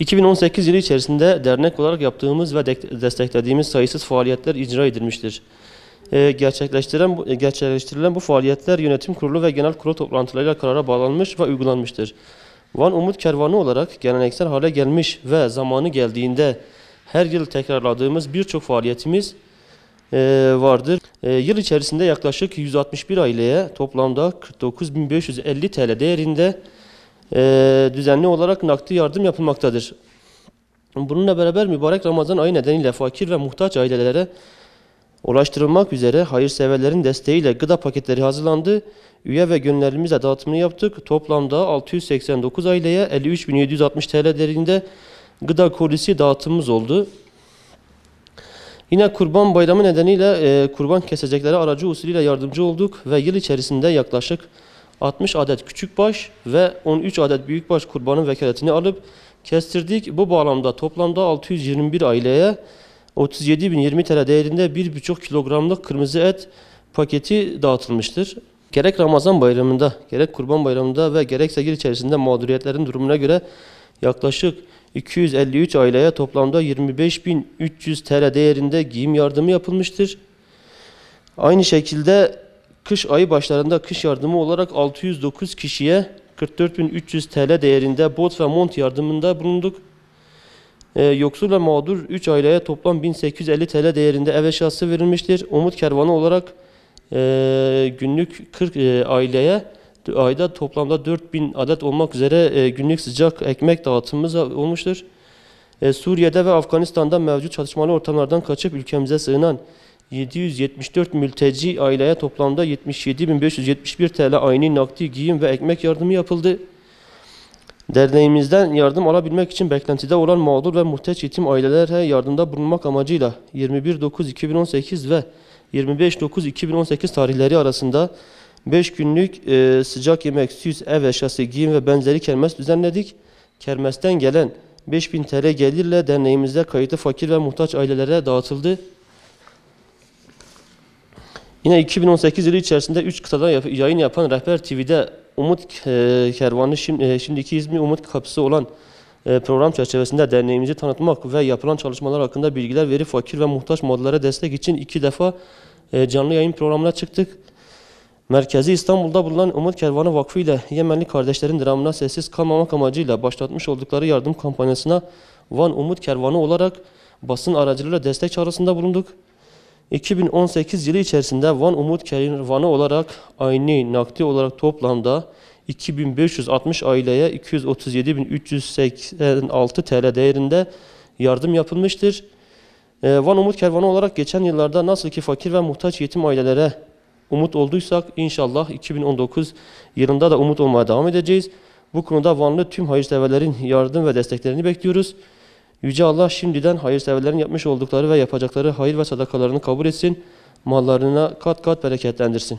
2018 yılı içerisinde dernek olarak yaptığımız ve desteklediğimiz sayısız faaliyetler icra edilmiştir. Gerçekleştirilen bu faaliyetler yönetim kurulu ve genel kurulu toplantılarıyla karara bağlanmış ve uygulanmıştır. Van Umut Kervanı olarak geleneksel hale gelmiş ve zamanı geldiğinde her yıl tekrarladığımız birçok faaliyetimiz vardır. Yıl içerisinde yaklaşık 161 aileye toplamda 49.550 TL değerinde düzenli olarak nakdi yardım yapılmaktadır. Bununla beraber mübarek Ramazan ayı nedeniyle fakir ve muhtaç ailelere ulaştırılmak üzere hayırseverlerin desteğiyle gıda paketleri hazırlandı. Üye ve gönüllerimizle dağıtımını yaptık. Toplamda 689 aileye 53.760 TL değerinde gıda kolisi dağıtımımız oldu. Yine Kurban Bayramı nedeniyle kurban keseceklere aracı usulüyle yardımcı olduk ve yıl içerisinde yaklaşık 60 adet küçükbaş ve 13 adet büyükbaş kurbanın vekaletini alıp kestirdik. Bu bağlamda toplamda 621 aileye 37.020 TL değerinde 1,5 kilogramlık kırmızı et paketi dağıtılmıştır. Gerek Ramazan bayramında, gerek Kurban Bayramında ve gerekse yıl içerisinde mağduriyetlerin durumuna göre yaklaşık 253 aileye toplamda 25.300 TL değerinde giyim yardımı yapılmıştır. Aynı şekilde kış ayı başlarında kış yardımı olarak 609 kişiye 44.300 TL değerinde bot ve mont yardımında bulunduk. Yoksul ve mağdur 3 aileye toplam 1850 TL değerinde ev eşyası verilmiştir. Umut Kervanı olarak günlük 40 aileye ayda toplamda 4000 adet olmak üzere günlük sıcak ekmek dağıtımımız olmuştur. Suriye'de ve Afganistan'da mevcut çatışmalı ortamlardan kaçıp ülkemize sığınan 774 mülteci aileye toplamda 77.571 TL ayni nakdi giyim ve ekmek yardımı yapıldı. Derneğimizden yardım alabilmek için beklentide olan mağdur ve muhtaç yetim ailelere yardımda bulunmak amacıyla 21.9.2018 ve 25.9.2018 tarihleri arasında 5 günlük sıcak yemek, süs, ev eşyası, giyim ve benzeri kermes düzenledik. Kermesten gelen 5.000 TL gelirle derneğimizde kayıtlı fakir ve muhtaç ailelere dağıtıldı. Yine 2018 yılı içerisinde 3 kıtada yayın yapan Rehber TV'de Umut Kervanı şimdiki ismi Umut Kapısı olan program çerçevesinde derneğimizi tanıtmak ve yapılan çalışmalar hakkında bilgiler verip fakir ve muhtaç mağdurlara destek için 2 defa canlı yayın programına çıktık. Merkezi İstanbul'da bulunan Umut Kervanı Vakfı ile Yemenli kardeşlerin dramına sessiz kalmamak amacıyla başlatmış oldukları yardım kampanyasına Van Umut Kervanı olarak basın aracılığıyla destek çağrısında bulunduk. 2018 yılı içerisinde Van Umut Kervanı olarak ayni nakdi olarak toplamda 2560 aileye 237.386 TL değerinde yardım yapılmıştır. Van Umut Kervanı olarak geçen yıllarda nasıl ki fakir ve muhtaç yetim ailelere umut olduysak inşallah 2019 yılında da umut olmaya devam edeceğiz. Bu konuda Vanlı tüm hayırseverlerin yardım ve desteklerini bekliyoruz. Yüce Allah şimdiden hayırseverlerin yapmış oldukları ve yapacakları hayır ve sadakalarını kabul etsin. Mallarına kat kat bereketlendirsin.